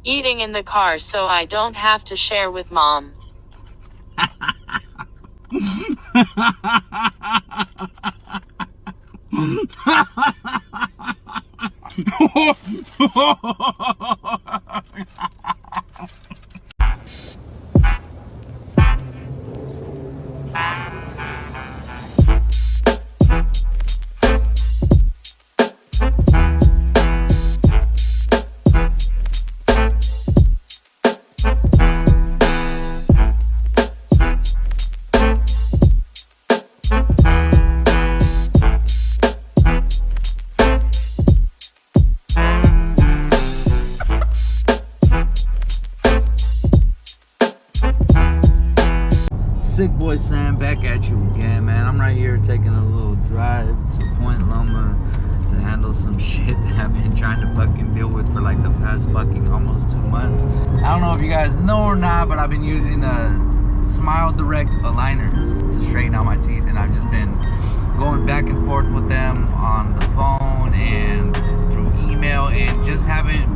Eating in the car so I don't have to share with mom. Sick Boy Sam back at you again, man. I'm right here taking a little drive to Point Loma to handle some shit that I've been trying to fucking deal with for like the past fucking almost 2 months. I don't know if you guys know or not, but I've been using Smile Direct aligners to straighten out my teeth, and I've just been going back and forth with them on the phone and through email, and just haven't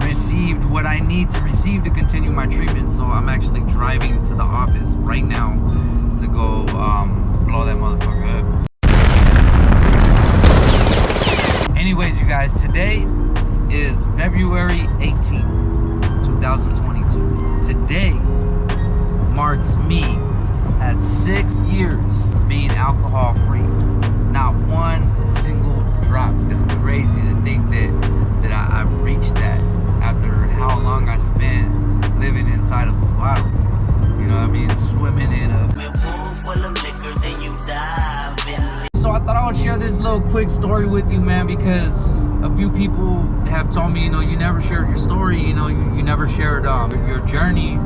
received what I need to receive to continue my treatment. So I'm actually driving to the office right now to go blow that motherfucker up. Anyways, you guys, today is February 18th, 2022. Today marks me at 6 years being alcohol free. Not one single drop. It's crazy to think that I reached that after how long I spent living inside of a bottle. You know what I mean? Swimming in a pool full of liquor, then you dive in. So I thought I would share this little quick story with you, man, because a few people have told me, you know, you never shared your story, you know, you never shared your journey.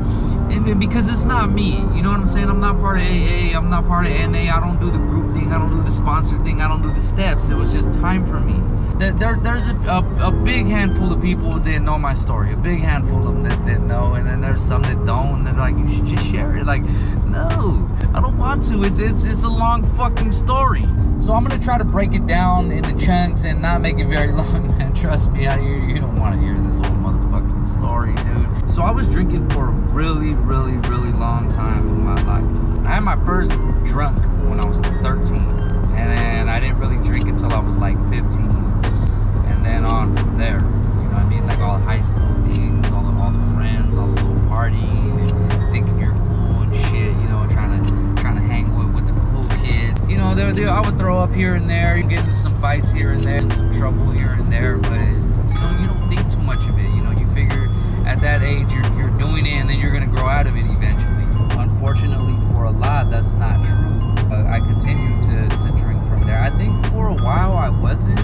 And because it's not me, you know what I'm saying? I'm not part of AA, I'm not part of NA, I don't do the group thing, I don't do the sponsor thing, I don't do the steps. It was just time for me. There's a big handful of people that know my story, a big handful of them that know, and then there's some that don't, and they're like, you should just share it. Like, no, I don't want to. It's a long fucking story. So I'm gonna try to break it down into chunks and not make it very long, man. Trust me, you don't want to hear this whole motherfucking story, dude. So I was drinking for a really, really, really long time in my life. I had my first drunk when I was 13, and then I didn't really drink until I was like 15. And then on from there, you know what I mean? Like all the high school things, all the friends, all the little partying, and thinking you're cool and shit, you know, trying to hang with the cool kids. You know, I would throw up here and there, you get into some fights here and there, and some trouble here and there, but you know, you don't think too much of it. You know, you figure at that age you're doing it, and then you're gonna grow out of it eventually. Unfortunately, for a lot, that's not true. I continued to drink from there. I think for a while I wasn't,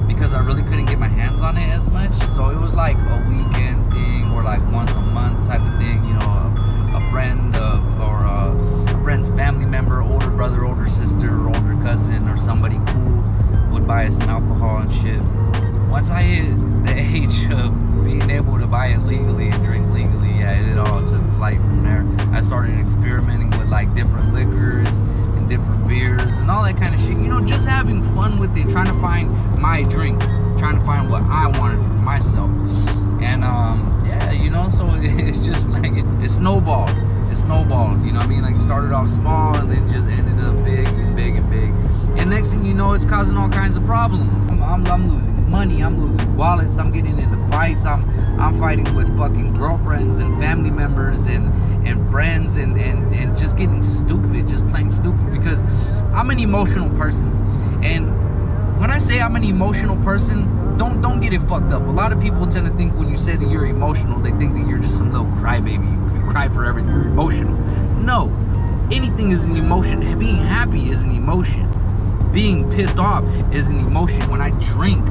because I really couldn't get my hands on it as much. So it was like a weekend thing, or like once a month type of thing. You know, a friend or a friend's family member, older brother, older sister, or older cousin, or somebody cool would buy us some alcohol and shit. Once I hit the age of being able to buy it legally and drink legally, yeah, it all took flight from there. I started experimenting with like different liquors and different beers and all that kind of shit. You know, just having fun with it, trying to find my drink, trying to find what I wanted for myself. And yeah, you know, so it's just like it snowballed. It snowballed, you know what I mean? Like it started off small and then just ended up big and big and big. And next thing you know, it's causing all kinds of problems. I'm losing money, I'm losing wallets, I'm getting into fights, I'm fighting with fucking girlfriends and family members and friends and just getting stupid, just plain stupid, because I'm an emotional person. And when I say I'm an emotional person, don't get it fucked up. A lot of people tend to think when you say that you're emotional, they think that you're just some little crybaby. You cry for everything, you're emotional. No, anything is an emotion. Being happy is an emotion. Being pissed off is an emotion. When I drink,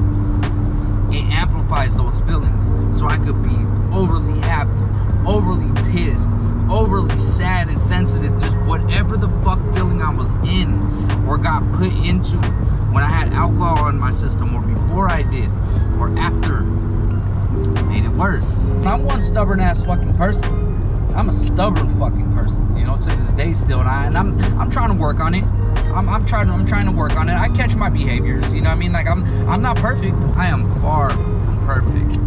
it amplifies those feelings. So I could be overly happy, overly pissed, overly sad and sensitive, just whatever the fuck feeling I was in or got put into when I had alcohol in my system, or before I did, or after, made it worse. I'm one stubborn ass fucking person. I'm a stubborn fucking person, you know, to this day still, and I'm trying to work on it. I'm trying to work on it. I catch my behaviors, you know what I mean? Like I'm not perfect. I am far from perfect,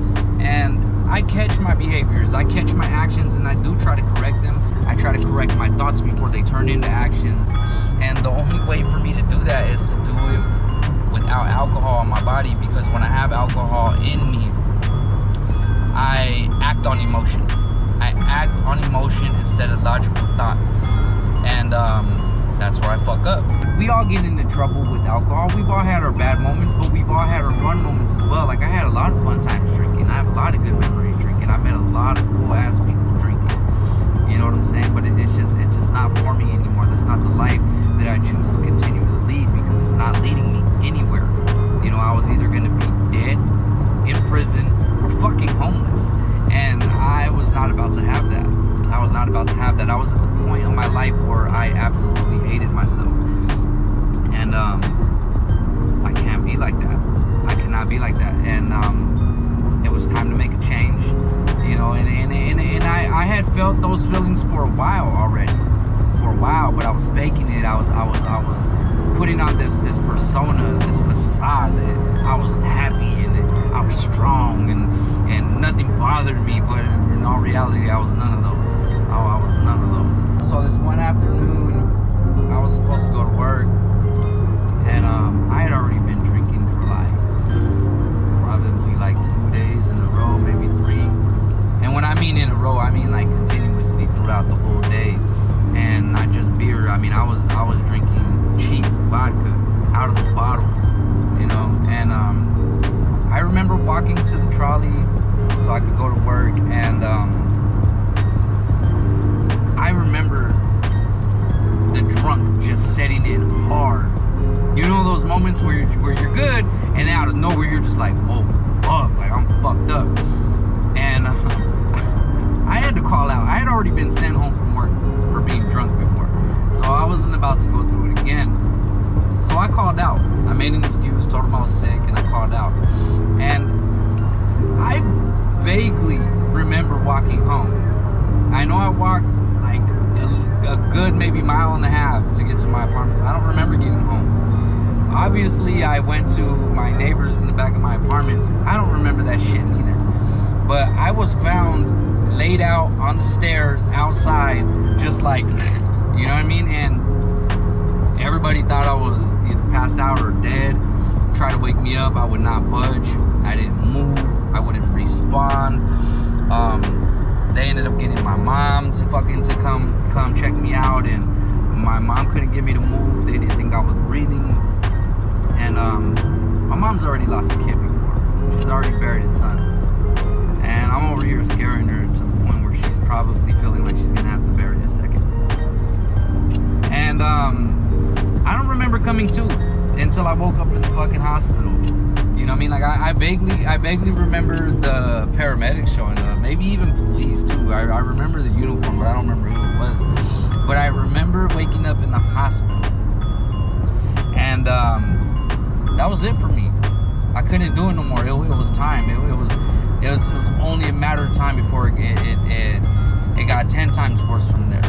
and I catch my behaviors, I catch my actions, and I do try to correct them. I try to correct my thoughts before they turn into actions. And the only way for me to do that is to do it without alcohol in my body, because when I have alcohol in me, I act on emotion. I act on emotion instead of logical thought. And that's where I fuck up. We all get into trouble with alcohol. We've all had our bad moments, but we've all had our fun moments as well. Like, I had a lot of fun times drinking. I have a lot of good memories drinking. I met a lot of cool ass people drinking. You know what I'm saying? But it's just not for me anymore. That's not the life that I choose to continue to lead, because it's not leading me anywhere. You know, I was either gonna be dead, in prison, or fucking homeless. And I was not about to have that. I was not about to have that. I was at the point in my life where I absolutely hated myself. And I can't be like that. I cannot be like that. And it was time to make a change. You know, and I had felt those feelings for a while already. For a while, but I was faking it. I was putting on this persona, this facade that I was happy and that I was strong and nothing bothered me, but in all reality, I was none of those. I was none of those. So this one afternoon, I was supposed to go to work, and I had already been drinking for probably 2 days in a row, maybe 3. And when I mean in a row, I mean like continuously throughout the whole day. And not just beer. I mean, I was drinking cheap vodka out of the bottle, you know. And I remember walking to the trolley so I could go to work, and I remember the drunk just setting in hard. You know those moments where you're good, and out of nowhere you're just like, whoa, fuck, like I'm fucked up. And I had to call out. I had already been sent home from work for being drunk before, so I wasn't about to go through it again. So I called out. I made an excuse, told him I was sick, and I called out. And I vaguely remember walking home. I know I walked like a good maybe mile and a half to get to my apartment. I don't remember getting home. Obviously, I went to my neighbors in the back of my apartments. I don't remember that shit either. But I was found laid out on the stairs outside, just like, you know what I mean? And everybody thought I was either passed out or dead. Tried to wake me up. I would not budge. I didn't move. I wouldn't respond. They ended up getting my mom to come check me out, and my mom couldn't get me to move. They didn't think I was breathing. And my mom's already lost a kid before. She's already buried his son. And I'm over here scaring her to the point where she's probably feeling like she's gonna have to bury his second. And I don't remember coming to until I woke up in the fucking hospital. You know what I mean? Like I vaguely remember the paramedics showing up, maybe even police too. I remember the uniform, but I don't remember who it was. But I remember waking up in the hospital, and that was it for me. I couldn't do it no more. It was time. It was only a matter of time before it got 10 times worse from there.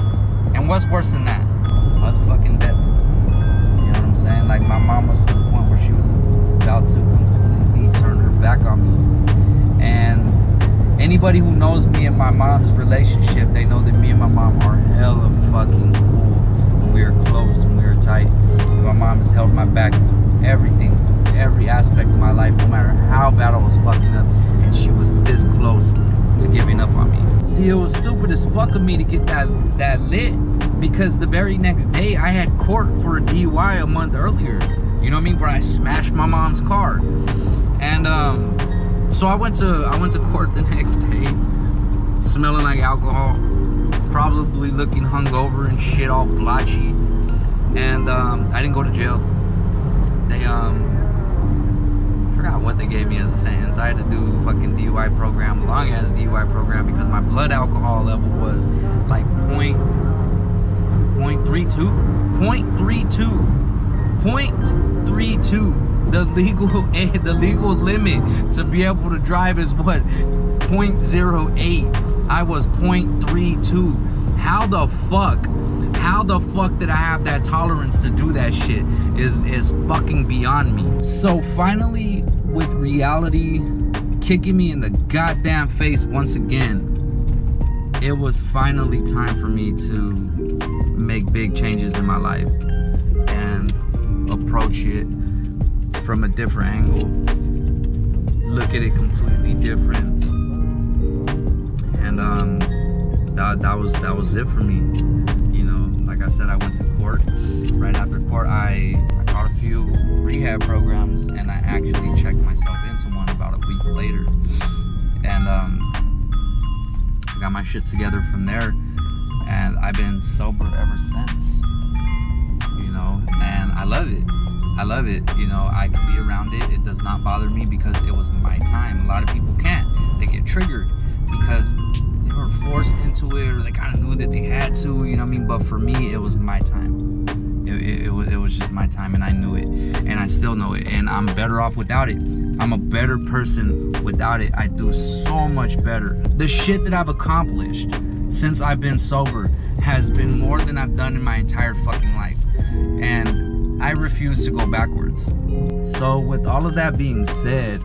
And what's worse than that? Motherfucking death. You know what I'm saying? Like, my mom was to the point where she was about to completely turn her back on me. And anybody who knows me and my mom's relationship, they know that me and my mom are hella fucking cool. And we are close and we are tight. And my mom has held my back through everything, through every aspect of my life, no matter how bad I was fucking up. And she was this close to giving up on me. See, it was stupid as fuck of me to get that lit, because the very next day I had court for a DUI a month earlier. You know what I mean? Where I smashed my mom's car. And so I went to court the next day, smelling like alcohol, probably looking hungover and shit, all blotchy. And I didn't go to jail. They forgot what they gave me as a sentence. I had to do a fucking DUI program, long ass DUI program, because my blood alcohol level was like 0.32, the legal limit to be able to drive is what, 0.08. I was 0.32. How the fuck did I have that tolerance to do that shit is fucking beyond me. So finally, with reality kicking me in the goddamn face once again. It was finally time for me to make big changes in my life and approach it from a different angle, look at it completely different. And that was it for me. You know, like I said, I went to court. Right after court, I caught a few rehab programs, and I actually checked myself into one about a week later. And I got my shit together from there, and I've been sober ever since. You know, and I love it. I love it. You know, I can be around it. It does not bother me because it was my time. A lot of people can't. They get triggered because they were forced into it, or they kind of knew that they had to, you know what I mean? But for me, it was my time. It was just my time, and I knew it, and I still know it, and I'm better off without it. I'm a better person without it. I do so much better. The shit that I've accomplished since I've been sober has been more than I've done in my entire fucking life, and I refuse to go backwards. So with all of that being said,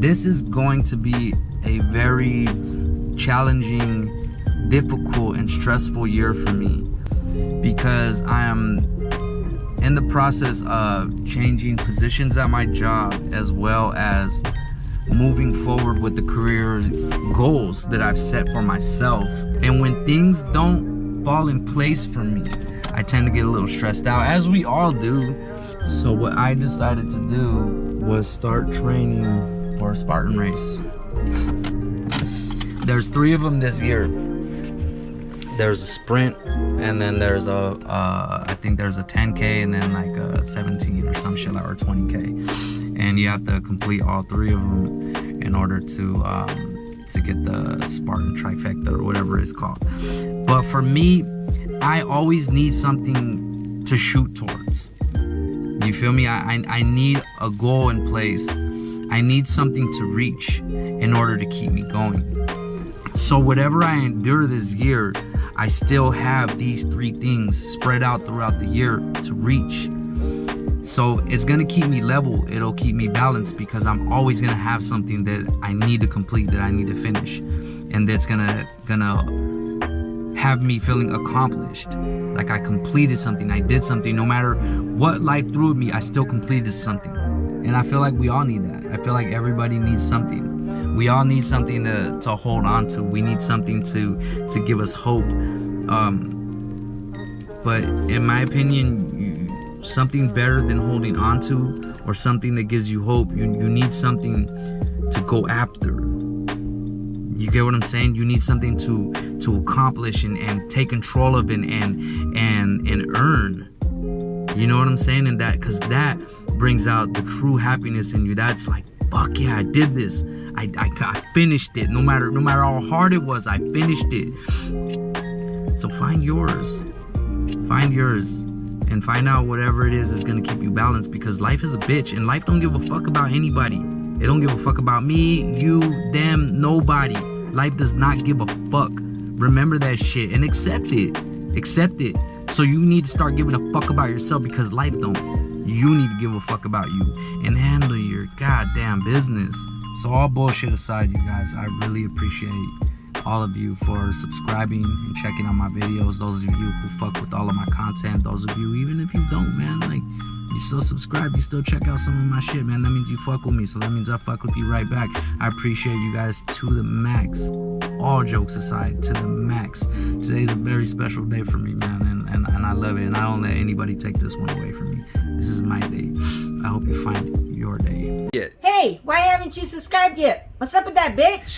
this is going to be a very challenging, difficult, and stressful year for me, because I am in the process of changing positions at my job, as well as moving forward with the career goals that I've set for myself. And when things don't fall in place for me, I tend to get a little stressed out, as we all do. So what I decided to do was start training for a Spartan race. There's 3 of them this year. There's a sprint, and then there's I think there's a 10K, and then like a 17 or some shit, or 20K. And you have to complete all 3 of them in order to get the Spartan trifecta, or whatever it's called. But for me, I always need something to shoot towards. You feel me? I need a goal in place. I need something to reach in order to keep me going. So whatever I endure this year, I still have these 3 things spread out throughout the year to reach. So it's gonna keep me level, it'll keep me balanced, because I'm always gonna have something that I need to complete, that I need to finish, and that's gonna have me feeling accomplished, like I completed something, I did something. No matter what life threw at me, I still completed something. And I feel like we all need that. I feel like everybody needs something. We all need something to hold on to. We need something to give us hope. But in my opinion, something better than holding on to, or something that gives you hope, you need something to go after. You get what I'm saying? You need something to accomplish and take control of, and earn. You know what I'm saying? And that, because that brings out the true happiness in you. That's like, fuck yeah, I did this. I finished it. No matter how hard it was, I finished it. So find yours. Find yours. And find out whatever it is gonna keep you balanced, because life is a bitch, and life don't give a fuck about anybody. It don't give a fuck about me, you, them, nobody. Life does not give a fuck. Remember that shit and accept it. Accept it. So you need to start giving a fuck about yourself, because life don't. You need to give a fuck about you and handle your goddamn business. So all bullshit aside, you guys, I really appreciate all of you for subscribing and checking out my videos. Those of you who fuck with all of my content, those of you, even if you don't, man, like, you still subscribe, you still check out some of my shit, man. That means you fuck with me, so that means I fuck with you right back. I appreciate you guys to the max. All jokes aside, to the max. Today's a very special day for me, man, and I love it, and I don't let anybody take this one away from me. This is my day. I hope you find your day. Hey, why haven't you subscribed yet? What's up with that, bitch?